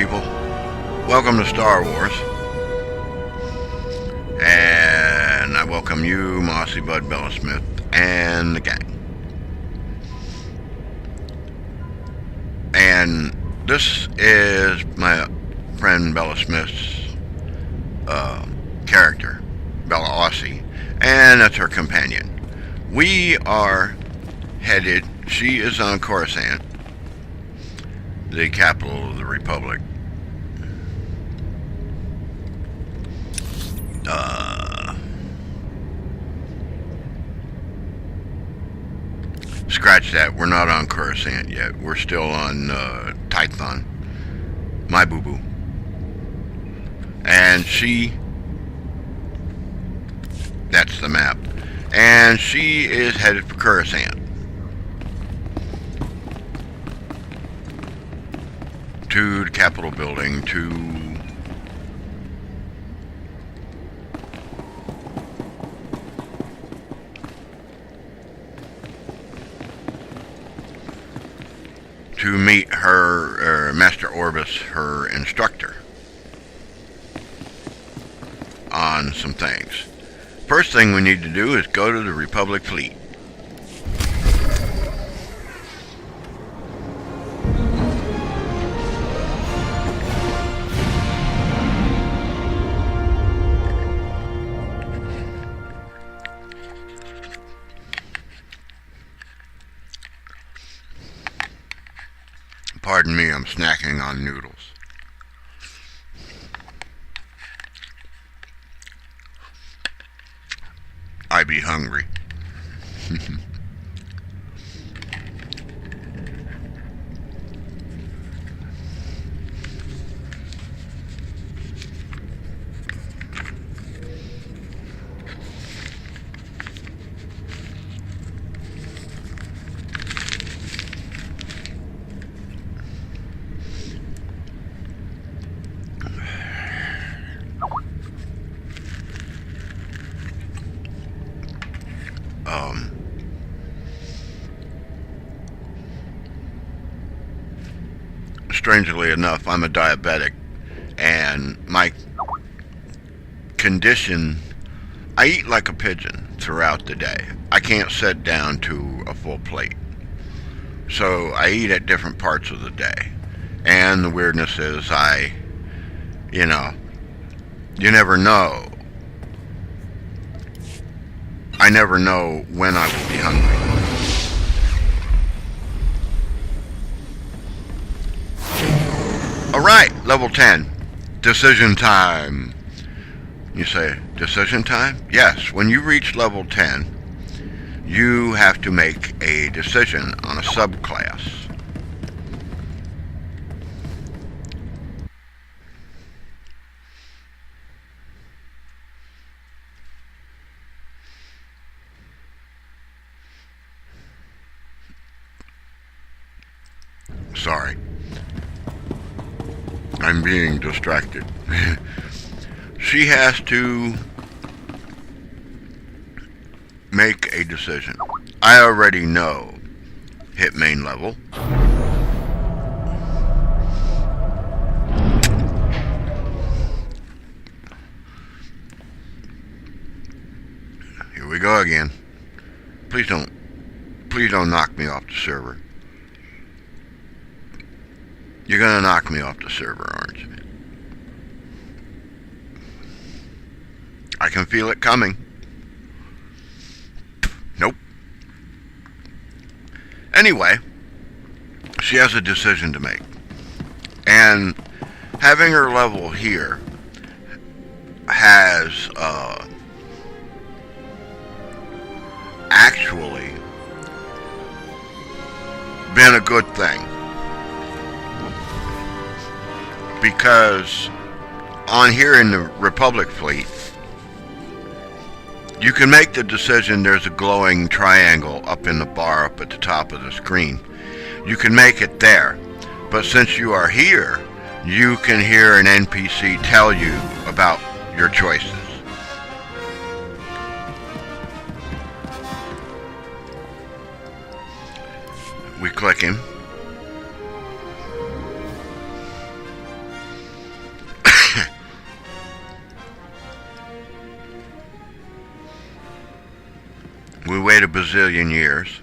people. Welcome to Star Wars. And I welcome you, Mossy Bud Bella Smith, and the gang. And this is my friend Bella Smith's character, Bellaussie, and that's her companion. We are headed, she is on Coruscant, the capital of the Republic. Scratch that, we're not on Coruscant yet. We're still on Tython, my boo-boo. And she, that's the map, and she is headed for Coruscant to the Capitol building to meet her, Master Orbis, her instructor, on some things. First thing we need to do is go to the Republic fleet. Pardon me, I'm snacking on noodles. I be hungry. Strangely enough, I'm a diabetic, and my condition, I eat like a pigeon throughout the day. I can't sit down to a full plate. So I eat at different parts of the day. And the weirdness is you never know. I never know when I will be hungry. Alright, level 10. Decision time. You say, decision time? Yes, when you reach level 10, you have to make a decision on a subclass. Sorry. I'm being distracted. She has to make a decision. I already know. Hit main level. Here we go again. Please don't knock me off the server. You're gonna knock me off the server, aren't you? I can feel it coming. Nope. Anyway, she has a decision to make. And having her level here has actually been a good thing. Because on here in the Republic fleet, you can make the decision. There's a glowing triangle up in the bar up at the top of the screen. You can make it there. But since you are here, you can hear an NPC tell you about your choices. We click him. We wait a bazillion years.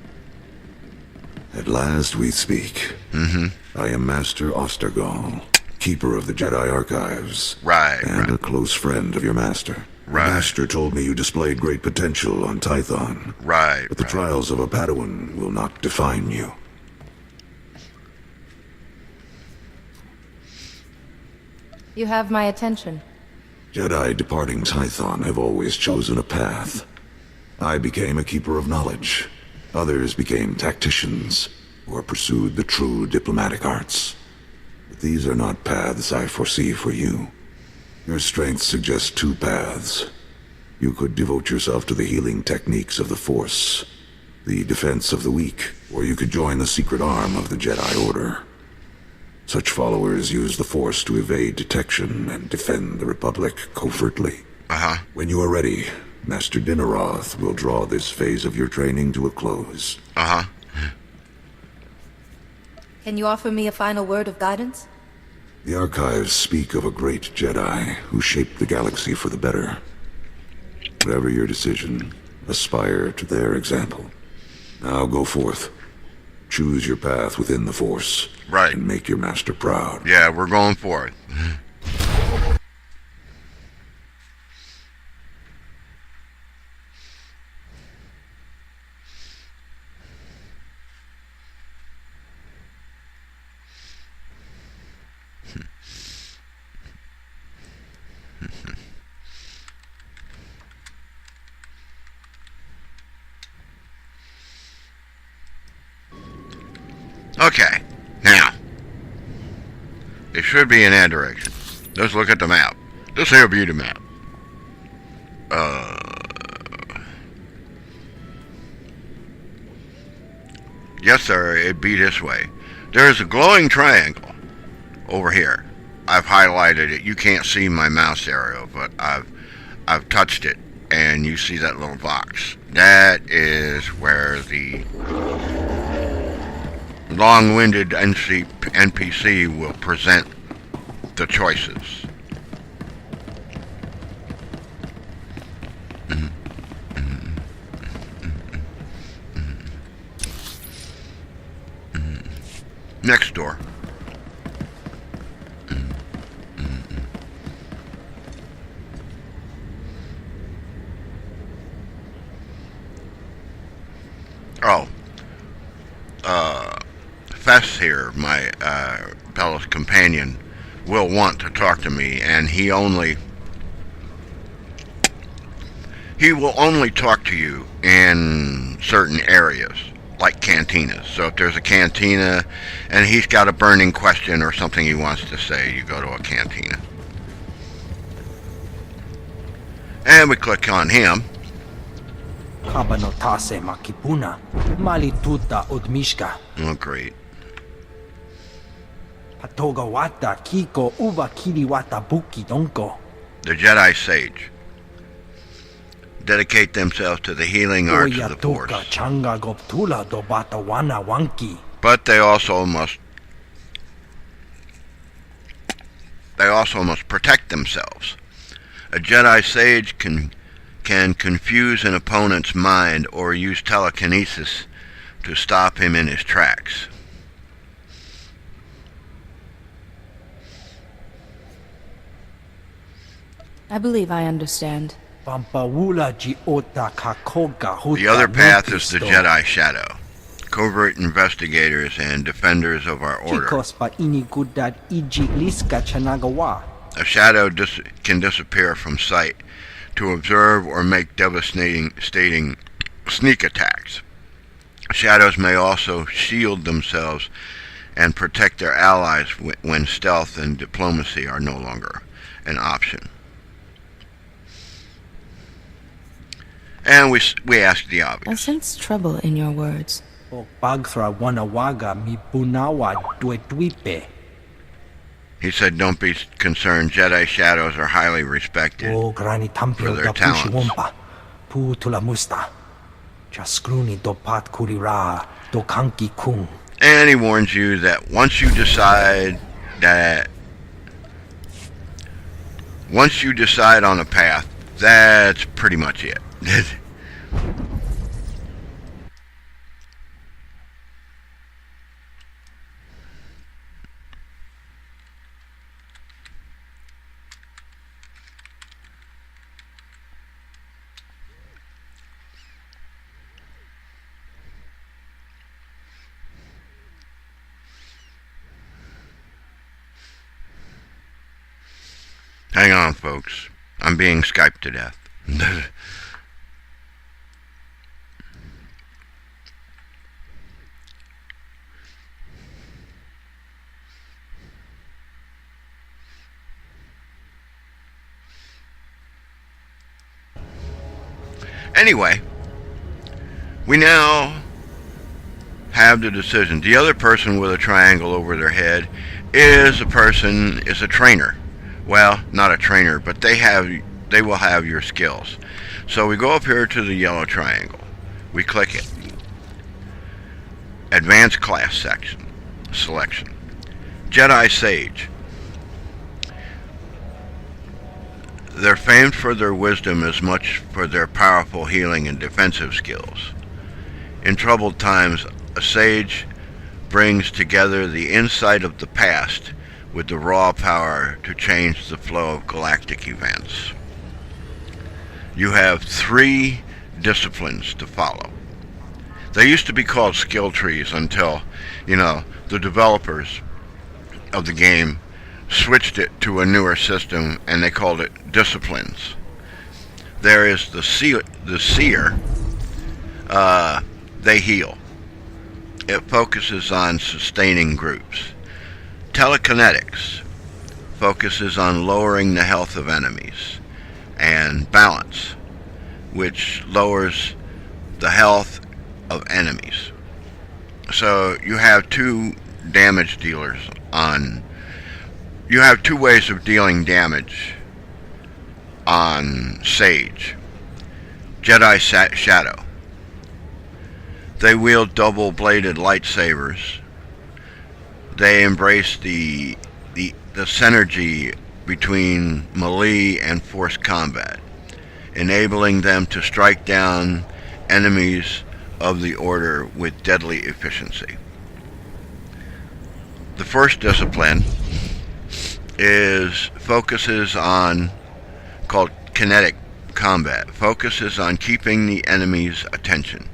At last we speak. I am Master Ostergall, keeper of the Jedi archives. Right, and a close friend of your master. Right. The master told me you displayed great potential on Tython. Right, But the trials of a Padawan will not define you. You have my attention. Jedi departing Tython have always chosen a path. I became a keeper of knowledge. Others became tacticians, or pursued the true diplomatic arts. But these are not paths I foresee for you. Your strengths suggest two paths. You could devote yourself to the healing techniques of the Force, the defense of the weak, or you could join the secret arm of the Jedi Order. Such followers use the Force to evade detection and defend the Republic covertly. When you are ready, Master Dinneroth will draw this phase of your training to a close. Can you offer me a final word of guidance? The archives speak of a great Jedi who shaped the galaxy for the better. Whatever your decision, aspire to their example. Now go forth. Choose your path within the Force. Right. And make your master proud. Yeah, we're going for it. Okay, now, it should be in that direction. Let's look at the map. This here be the map. Yes, sir, it'd be this way. There's a glowing triangle over here. I've highlighted it. You can't see my mouse arrow, but I've touched it, and you see that little box. That is where the long-winded NPC will present the choices. Next door. Oh. Fess here, my Bella's companion, will want to talk to me, and he will only talk to you in certain areas, like cantinas. So if there's a cantina and he's got a burning question or something he wants to say, you go to a cantina. And we click on him. Kabanotase makipuna, malituta udmishka. Oh, great. Patogawata kiko uva kiriwata buki donko. The Jedi Sage dedicate themselves to the healing arts of the Force. Changa goptula do batawana wanki. But they also must protect themselves. A Jedi Sage can confuse an opponent's mind or use telekinesis to stop him in his tracks. I believe I understand. The other path is the Jedi Shadow, covert investigators and defenders of our order. A shadow can disappear from sight to observe or make devastating sneak attacks. Shadows may also shield themselves and protect their allies when stealth and diplomacy are no longer an option. And we ask the obvious. I sense trouble in your words. He said, don't be concerned. Jedi Shadows are highly respected for their talents. And he warns you that once you decide on a path, that's pretty much it. Hang on, folks. I'm being Skyped to death. Anyway, we now have the decision. The other person with a triangle over their head is a trainer. Well, not a trainer, but they will have your skills. So we go up here to the yellow triangle. We click it. Advanced class selection. Jedi Sage. They're famed for their wisdom as much for their powerful healing and defensive skills. In troubled times, a sage brings together the insight of the past with the raw power to change the flow of galactic events. You have 3 disciplines to follow. They used to be called skill trees until, the developers of the game switched it to a newer system and they called it disciplines. There is the seer. They heal. It focuses on sustaining groups. Telekinetics focuses on lowering the health of enemies. And balance, which lowers the health of enemies. So you have 2 damage dealers on. You have 2 ways of dealing damage on Sage. Jedi Shadow. They wield double-bladed lightsabers. They embrace the synergy between melee and force combat, enabling them to strike down enemies of the Order with deadly efficiency. The first discipline called kinetic combat, focuses on keeping the enemy's attention.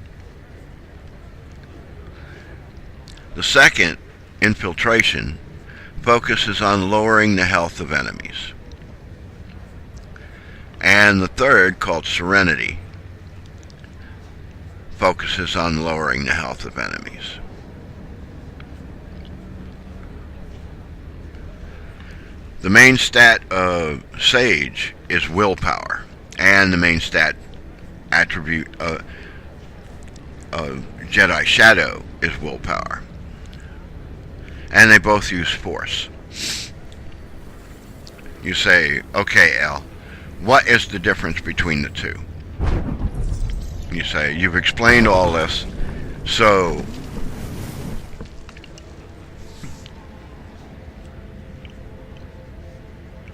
The second, infiltration, focuses on lowering the health of enemies. And the third, called serenity, focuses on lowering the health of enemies. The main stat of Sage is willpower, and the main stat attribute of Jedi Shadow is willpower. And they both use force. You say, okay, Al, what is the difference between the two? You say, you've explained all this, so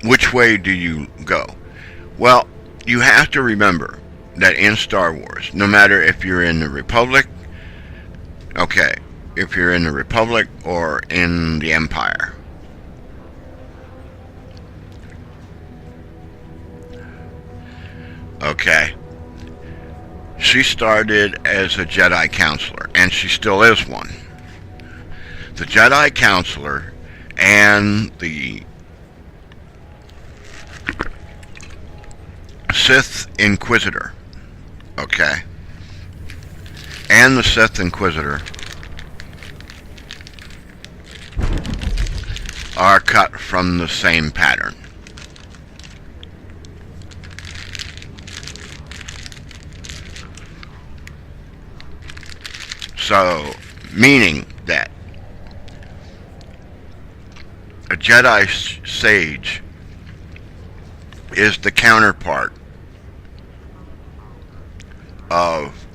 which way do you go? Well, you have to remember that in Star Wars, no matter if you're in the Republic, if you're in the Republic or in the Empire, she started as a Jedi counselor, and she still is one. The Jedi counselor and the Sith Inquisitor, and the Sith Inquisitor are cut from the same pattern. So, meaning that a Jedi Sage is the counterpart of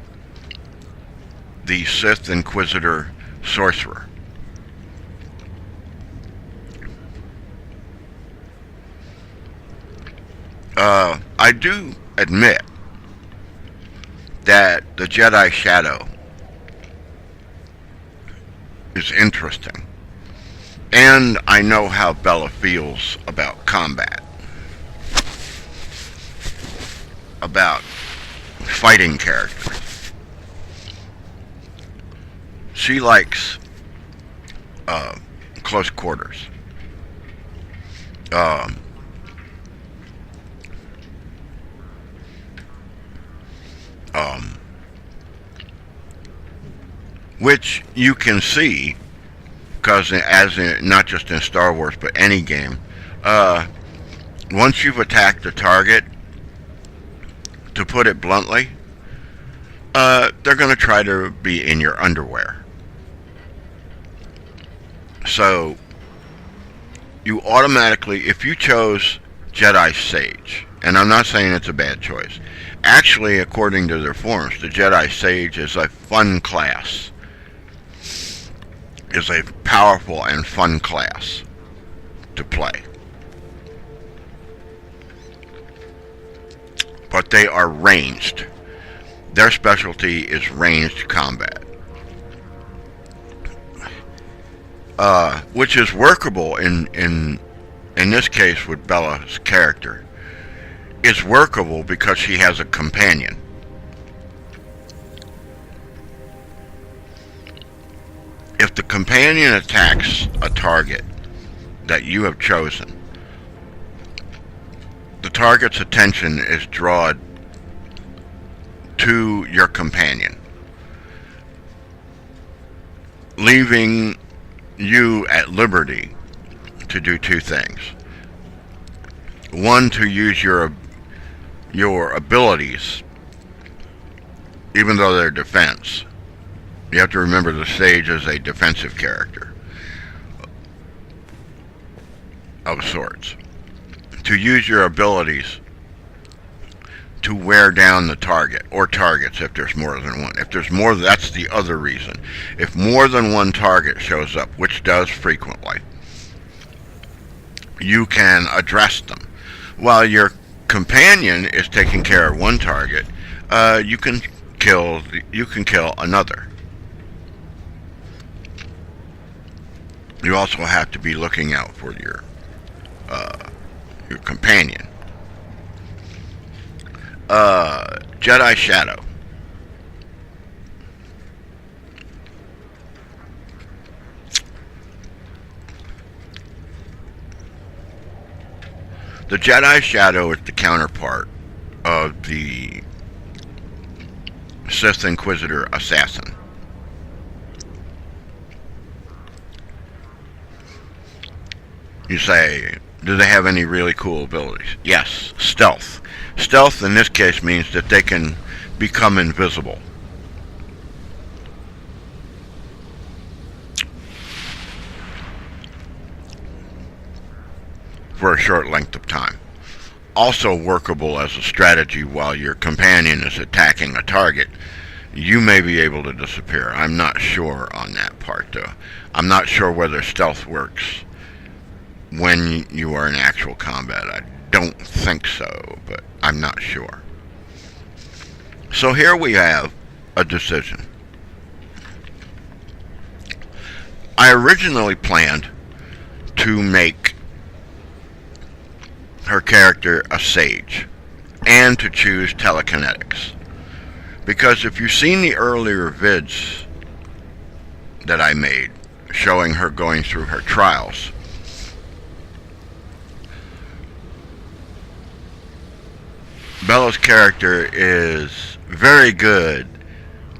the Sith Inquisitor sorcerer. I do admit that the Jedi Shadow is interesting, and I know how Bella feels about combat, about fighting characters. She likes close quarters. which you can see, because not just in Star Wars, but any game, once you've attacked the target, to put it bluntly, they're going to try to be in your underwear. So, you automatically, if you chose Jedi Sage, and I'm not saying it's a bad choice, actually, according to their forums, the Jedi Sage is a fun class, is a powerful and fun class to play. But they are ranged. Their specialty is ranged combat. Which is workable in this case with Bella's character. It's workable because she has a companion. If the companion attacks a target that you have chosen, the target's attention is drawn to your companion, leaving you at liberty to do two things. One, to use your abilities, even though they're defense. You have to remember the Sage is a defensive character of sorts. To use your abilities to wear down the target, or targets if there's more than one. If there's more, that's the other reason. If more than one target shows up, which does frequently, you can address them. While your companion is taking care of one target, you can kill another. You also have to be looking out for your companion. Jedi Shadow. The Jedi Shadow is the counterpart of the Sith Inquisitor Assassin. You say, do they have any really cool abilities? Yes, stealth. Stealth in this case means that they can become invisible. For a short length of time. Also workable as a strategy while your companion is attacking a target. You may be able to disappear. I'm not sure on that part though. I'm not sure whether stealth works when you are in actual combat. I don't think so, but I'm not sure. So here we have a decision. I originally planned to make her character a sage and to choose telekinetics, because if you've seen the earlier vids that I made showing her going through her trials, Bella's character is very good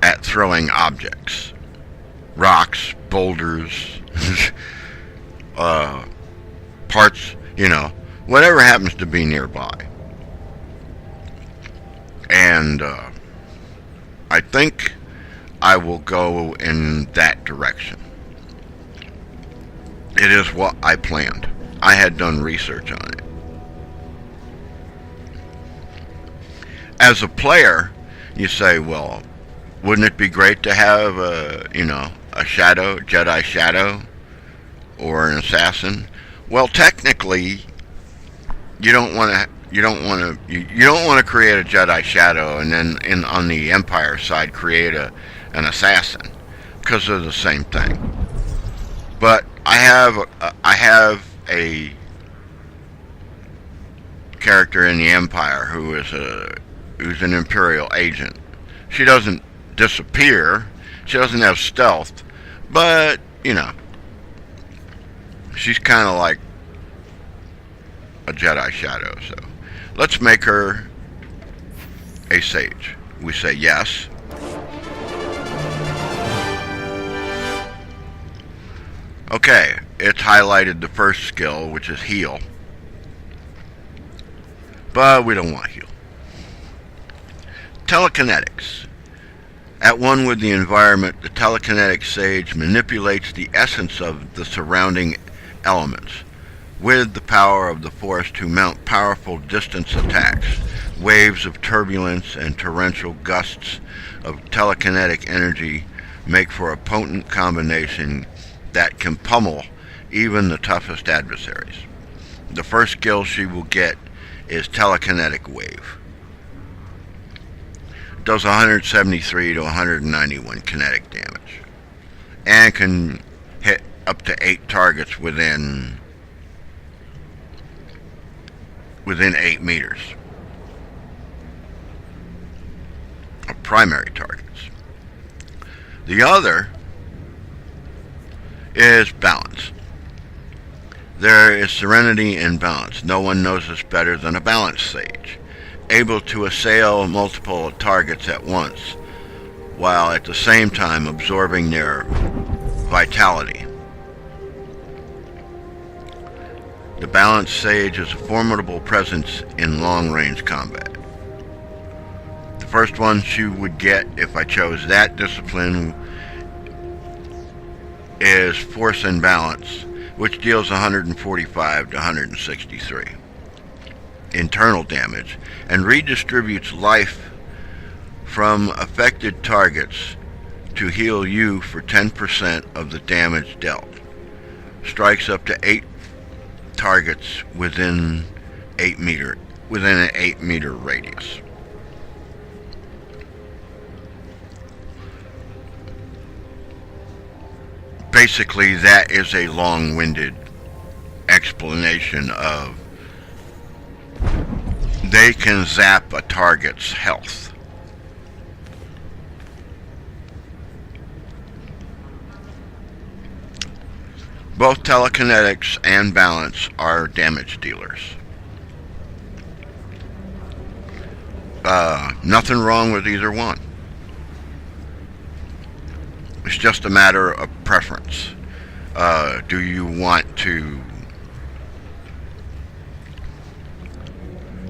at throwing objects, rocks, boulders, parts, whatever happens to be nearby. And I think I will go in that direction. It is what I planned. I had done research on it. As a player, you say, well, wouldn't it be great to have a shadow, Jedi Shadow, or an assassin? Well, technically, you don't want to create a Jedi Shadow and then on the Empire side create an assassin, because they're the same thing. But I have a character in the Empire who's an Imperial agent. She doesn't disappear. She doesn't have stealth, but she's kind of like a Jedi Shadow. So let's make her a sage. We say yes. Okay, it's highlighted the first skill, which is heal. But we don't want heal. Telekinetics. At one with the environment, the telekinetic sage manipulates the essence of the surrounding elements with the power of the force to mount powerful distance attacks. Waves of turbulence and torrential gusts of telekinetic energy make for a potent combination that can pummel even the toughest adversaries. The first skill she will get is Telekinetic Wave. It does 173 to 191 kinetic damage and can hit up to 8 targets within 8 meters of primary targets. The other is balance. There is serenity in balance. No one knows this better than a balance sage, able to assail multiple targets at once, while at the same time absorbing their vitality. The balance sage is a formidable presence in long-range combat. The first one she would get, if I chose that discipline, is Force and Balance, which deals 145 to 163 internal damage and redistributes life from affected targets to heal you for 10% of the damage dealt. Strikes up to 8 targets within an 8 meter radius. Basically, that is a long-winded explanation of they can zap a target's health. Both telekinetics and balance are damage dealers. Nothing wrong with either one. It's just a matter of preference. Do you want to,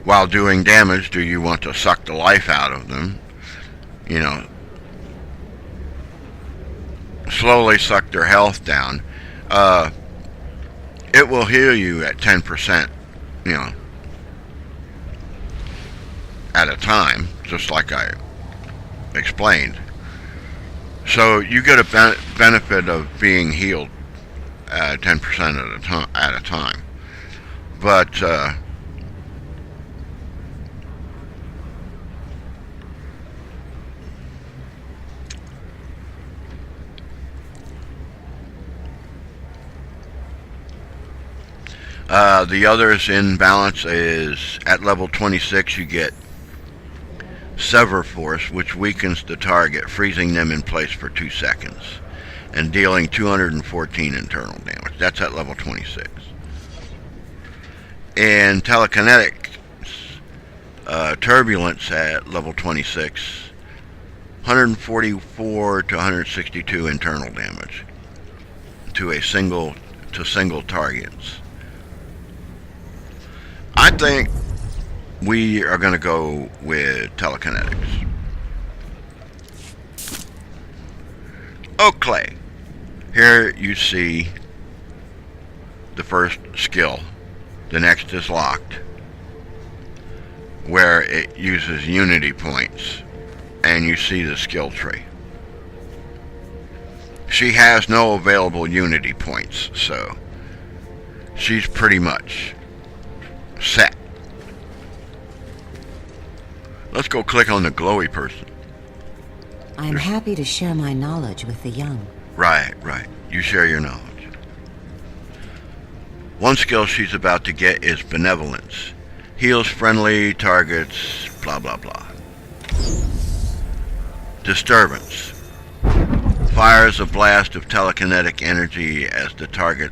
while doing damage, do you want to suck the life out of them? You know, slowly suck their health down. It will heal you at 10%, at a time, just like I explained. So you get a benefit of being healed 10% at a time. But the others in balance is at level 26 you get Sever Force, which weakens the target, freezing them in place for 2 seconds and dealing 214 internal damage. That's at level 26. And Telekinetic Turbulence at level 26, 144 to 162 internal damage to single targets. I think we are going to go with telekinetics. Okay, here you see the first skill. The next is locked, where it uses unity points, and you see the skill tree. She has no available unity points, so she's pretty much set. Let's go click on the glowy person. I'm happy to share my knowledge with the young. Right. You share your knowledge. One skill she's about to get is Benevolence. Heals friendly targets, blah blah blah. Disturbance. Fires a blast of telekinetic energy as the target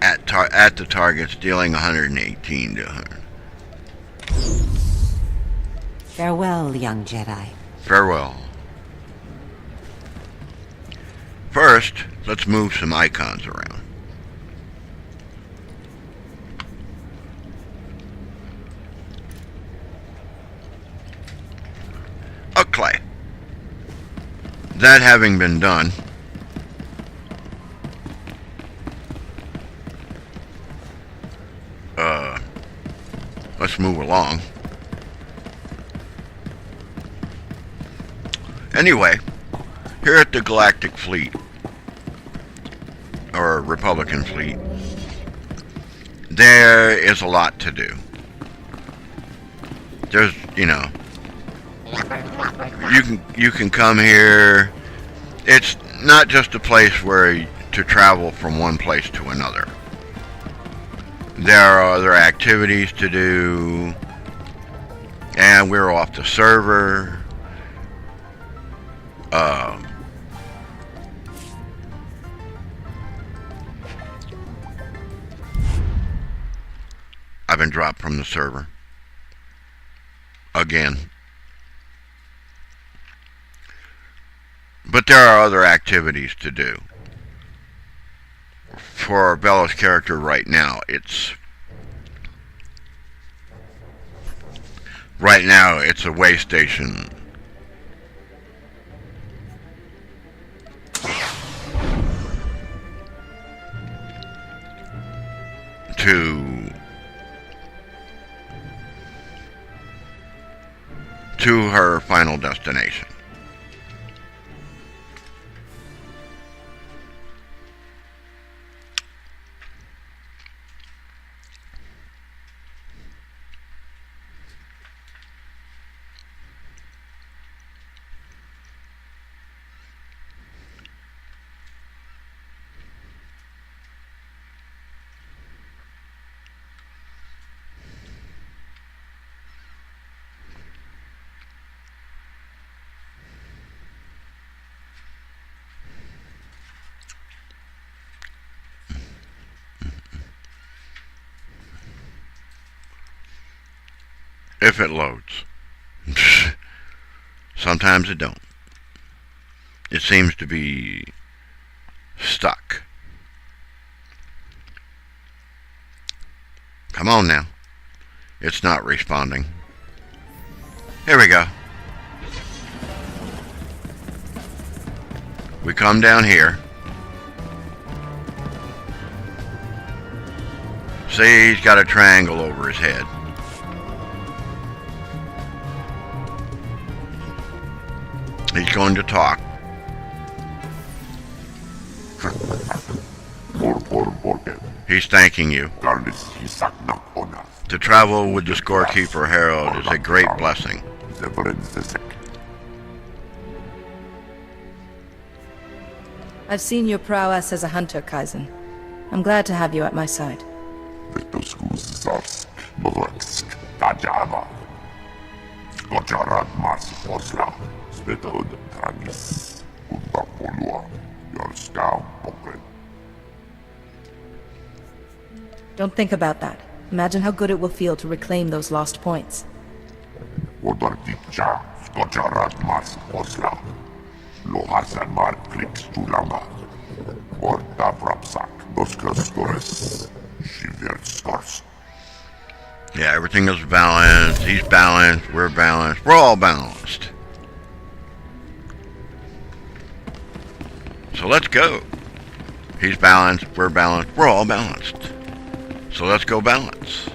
at the targets, dealing 118 to 100. Farewell, young Jedi. Farewell. First, let's move some icons around. Okay. That having been done, let's move along. Anyway, here at the Galactic Fleet, or Republican Fleet, there is a lot to do. There's, you can come here. It's not just a place where to travel from one place to another. There are other activities to do, and we're off the server. I've been dropped from the server again. But there are other activities to do. For Bella's character right now, it's a way station. To her final destination. If it loads. Sometimes it don't. It seems to be stuck. Come on now. It's not responding. Here we go. We come down here. See, he's got a triangle over his head. He's going to talk. He's thanking you. To travel with the scorekeeper Harold is a great blessing. I've seen your prowess as a hunter, Kaizen. I'm glad to have you at my side. Don't think about that. Imagine how good it will feel to reclaim those lost points. Yeah, everything is balanced. He's balanced. We're balanced. We're all balanced. So let's go. He's balanced. We're balanced. We're all balanced. So let's go balance.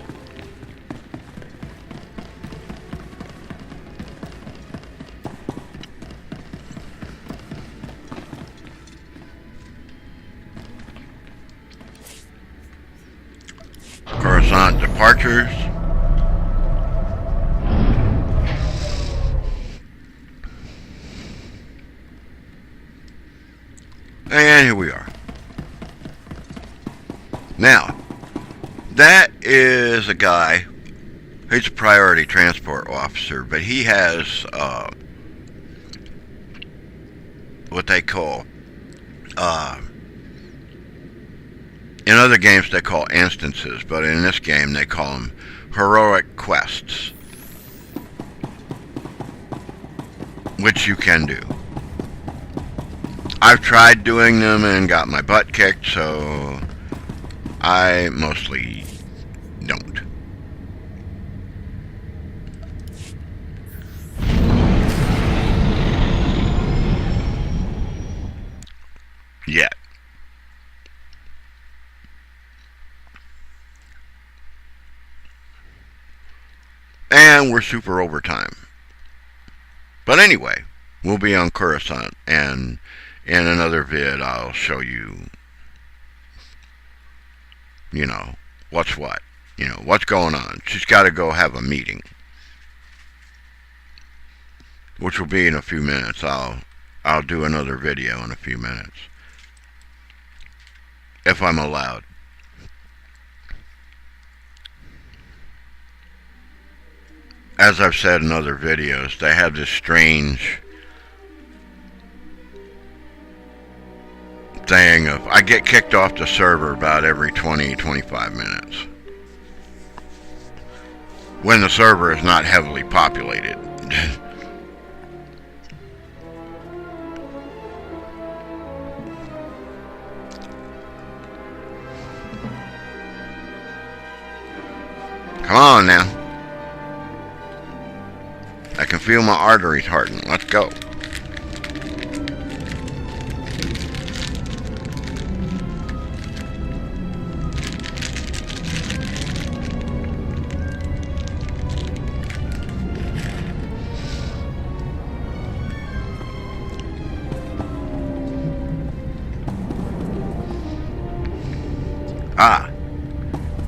Coruscant departures. And here we are. Now, that is a guy, he's a priority transport officer, but he has what they call, in other games they call instances, but in this game they call them heroic quests, which you can do. I've tried doing them and got my butt kicked, so I mostly don't. Yet. And we're super overtime. But anyway, we'll be on Coruscant, and in another vid I'll show you, what's what. What's going on. She's got to go have a meeting, which will be in a few minutes. I'll do another video in a few minutes, if I'm allowed. As I've said in other videos, they have this strange thing of, I get kicked off the server about every 20-25 minutes when the server is not heavily populated. Come on now. I can feel my arteries harden. Let's go.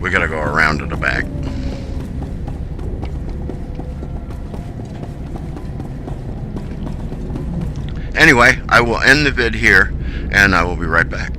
We gotta go around to the back. Anyway, I will end the vid here, and I will be right back.